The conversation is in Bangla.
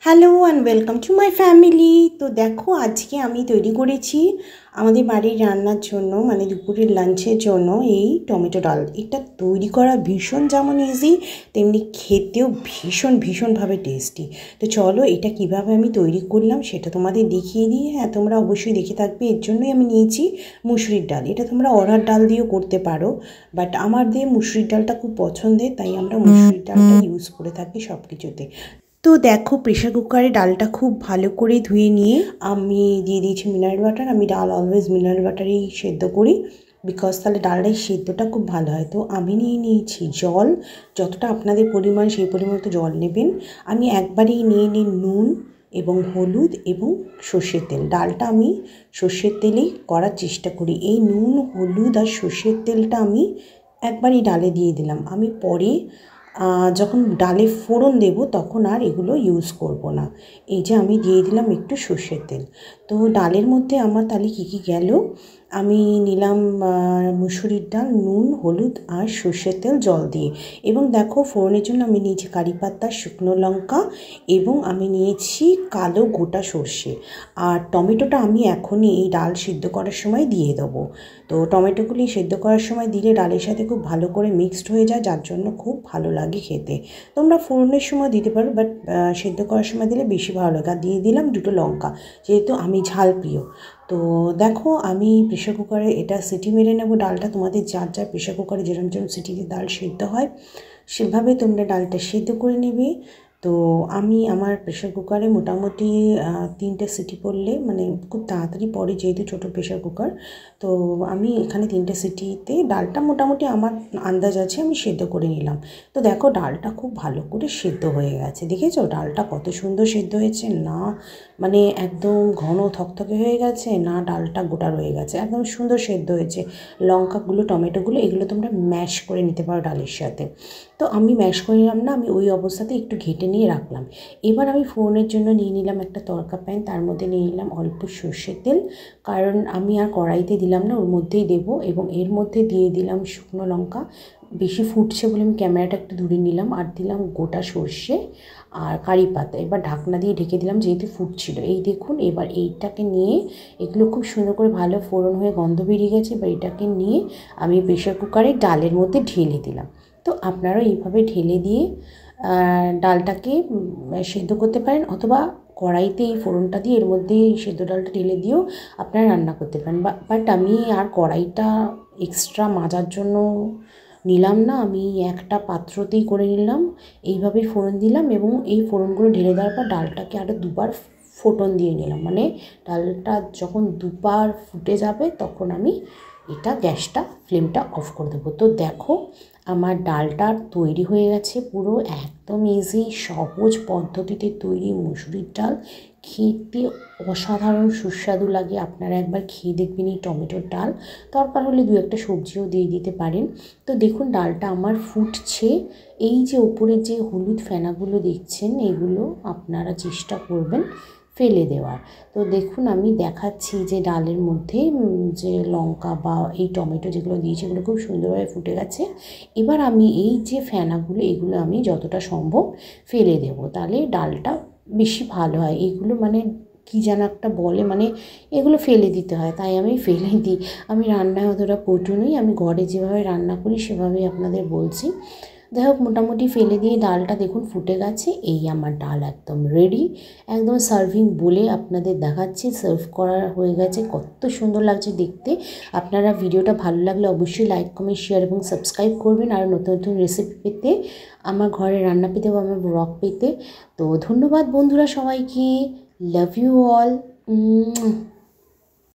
Hello and welcome to my family. তো দেখো আজকে আমি তৈরি করেছি আমাদের বাড়ির রান্নার জন্য, মানে দুপুরের লাঞ্চের জন্য এই টমেটো ডাল। এটা তৈরি করা ভীষণ যেমন ইজি, তেমনি খেতেও ভীষণভাবে টেস্টি। তো চলো এটা কিভাবে আমি তৈরি করলাম সেটা তোমাদের দেখিয়ে দিই। হ্যাঁ, তোমরা অবশ্যই দেখে থাকবে। এর জন্যই আমি নিয়েছি মুসুরির ডাল। এটা তোমরা অড়হর ডাল দিয়েও করতে পারো, বাট আমাদের মুসুরির ডালটা খুব পছন্দের, তাই আমরা মুসুরির ডালটা ইউজ করে থাকি সব কিছুতে। তো দেখো প্রেশার কুকারে ডালটা খুব ভালো করে ধুয়ে নিয়ে আমি দিয়ে দিয়েছি মিনারেল ওয়াটার। আমি ডাল অলওয়েজ মিনারেল ওয়াটারেই সেদ্ধ করি, বিকজ তাহলে ডালটাই সেদ্ধটা খুব ভালো হয়। তো আমি নিয়েছি জল, যতটা আপনাদের পরিমাণ সেই পরিমাণ তো জল নেবেন। আমি একবারেই নিয়ে নুন এবং হলুদ এবং সর্ষের তেল। ডালটা আমি সর্ষের তেলেই করার চেষ্টা করি। এই নুন, হলুদ আর সর্ষের তেলটা আমি একবারই ডালে দিয়ে দিলাম। আমি পরে যখন ডালে ফোড়ন দেব তখন আর এগুলো ইউজ করব না। এই যে আমি দিয়ে দিলাম একটু সর্ষের তেল। তো ডালের মধ্যে আমার তাহলে কী গেল, আমি নিলাম মুসুরির ডাল, নুন, হলুদ আর সর্ষের তেল জল দিয়ে। এবং দেখো ফোড়নের জন্য আমি নিয়েছি কারি পাতা, শুকনো লঙ্কা এবং আমি নিয়েছি কালো গোটা সর্ষে। আর টমেটোটা আমি এখনই এই ডাল সিদ্ধ করার সময় দিয়ে দেবো। তো টমেটোগুলি সেদ্ধ করার সময় দিলে ডালের সাথে খুব ভালো করে মিক্সড হয়ে যায়, যার জন্য খুব ভালো লাগে খেতে। তোমরা ফোড়নের সময় দিতে পারো, বাট সেদ্ধ করার সময় দিলে বেশি ভালো লাগে। আর দিয়ে দিলাম দুটো লঙ্কা, যেহেতু আমি ঝাল প্রিয়। তো দেখো আমি প্রেশার কুকারে এটা সিটি মেরে নেব ডালটা। তোমাদের যার প্রেশার কুকারে যেরকম সিটিতে ডাল সেদ্ধ হয় সেভাবে তোমরা ডালটা সেদ্ধ করে নেবে। তো আমি আমার প্রেশার কুকারে মোটামুটি 3টে সিটি পড়লে, মানে খুব তাড়াতাড়ি পড়ে যেহেতু ছোটো প্রেশার কুকার, তো আমি এখানে 3টে সিটিতে ডালটা মোটামুটি আমার আন্দাজ আছে আমি সেদ্ধ করে নিলাম। তো দেখো ডালটা খুব ভালো করে সেদ্ধ হয়ে গেছে। দেখেছো ডালটা কত সুন্দর সেদ্ধ হয়েছে? না মানে একদম ঘন থকথকে হয়ে গেছে, না ডালটা গোটা রয়ে গেছে, একদম সুন্দর সেদ্ধ হয়েছে। লঙ্কাগুলো, টমেটোগুলো এগুলো তোমরা ম্যাশ করে নিতে পারো ডালের সাথে। তো আমি ম্যাশ করে নিলাম না, আমি ওই অবস্থাতে একটু ঘেটে নিয়ে রাখলাম। এবার আমি ফোড়নের জন্য নিয়ে নিলাম একটা তড়কা প্যান, তার মধ্যে নিয়ে নিলাম অল্প সর্ষের তেল, কারণ আমি আর কড়াইতে দিলাম না, ওর মধ্যেই দেবো। এবং এর মধ্যে দিয়ে দিলাম শুকনো লঙ্কা, বেশি ফুটছে বলে আমি ক্যামেরাটা একটু দূরে নিলাম, আর দিলাম গোটা সর্ষে আর কারি পাতা। এবার ঢাকনা দিয়ে ঢেকে দিলাম যেহেতু ফুটছিল। এই দেখুন এবার এইটাকে নিয়ে, এগুলো খুব সুন্দর করে ভালো ফোড়ন হয়ে গন্ধ বেরিয়ে গেছে। এবার এটাকে নিয়ে আমি প্রেশার কুকারে ডালের মধ্যে ঢেলে দিলাম। তো আপনারাও এইভাবে ঢেলে দিয়ে ডালটাকে সেদ্ধ করতে পারেন, অথবা কড়াইতে এই ফোড়নটা দিয়ে এর মধ্যে এই সেদ্ধ ডালটা ঢেলে দিয়েও আপনারা রান্না করতে পারেন। বাট আমি আর কড়াইটা এক্সট্রা মাজার জন্য নিলাম না, আমি একটা পাত্রতেই করে নিলাম। এইভাবেই ফোড়ন দিলাম এবং এই ফোড়নগুলো ঢেলে দেওয়ার পর ডালটাকে আরও দুবার ফোটন দিয়ে নিলাম। মানে ডালটা যখন দুবার ফুটে যাবে তখন আমি এটা গ্যাসটা ফ্লেমটা অফ করে দেবো। তো দেখো আমার ডালটা তৈরি হয়ে গেছে, পুরো একদম ইজি সহজ পদ্ধতিতে তৈরি মুসুরির ডাল। খেতে অসাধারণ সুস্বাদু লাগে, আপনারা একবার খেয়ে দেখবেন এই টমেটোর ডাল। দরকার হলে 2-একটা সবজিও দিয়ে দিতে পারেন। তো দেখুন ডালটা আমার ফুটছে। এই যে ওপরের যে হলুদ ফেনাগুলো দেখছেন, এগুলো আপনারা চেষ্টা করবেন ফেলে দেওয়ার। তো দেখুন আমি দেখাচ্ছি যে ডালের মধ্যে যে লঙ্কা বা এই টমেটো যেগুলো দিয়েছি এগুলো খুব সুন্দরভাবে ফুটে গেছে। এবার আমি এই যে ফেনাগুলো এগুলো আমি যতটা সম্ভব ফেলে দেবো, তাহলে ডালটা বেশি ভালো হয়। এগুলো মানে কী যেন একটা বলে, মানে এগুলো ফেলে দিতে হয়, তাই আমি ফেলে দিই। আমি রান্নায় অতটা পটু নই, আমি ঘরে যেভাবে রান্না করি সেভাবেই আপনাদের বলছি। যাই হোক মোটামুটি ফেলে দিয়ে ডালটা দেখুন ফুটে গেছে। এই আমার ডাল একদম রেডি, একদম সার্ভিং বলে আপনাদের দেখাচ্ছি। সার্ভ করা হয়ে গেছে, কত সুন্দর লাগছে দেখতে। আপনারা ভিডিওটা ভালো লাগলে অবশ্যই লাইক, কমেন্ট, শেয়ার এবং সাবস্ক্রাইব করবেন। আর নতুন নতুন রেসিপি পেতে, আমার ঘরে রান্না পেতে বা আমার ব্লগ পেতে। তো ধন্যবাদ বন্ধুরা সবাইকে, লাভ ইউ অল।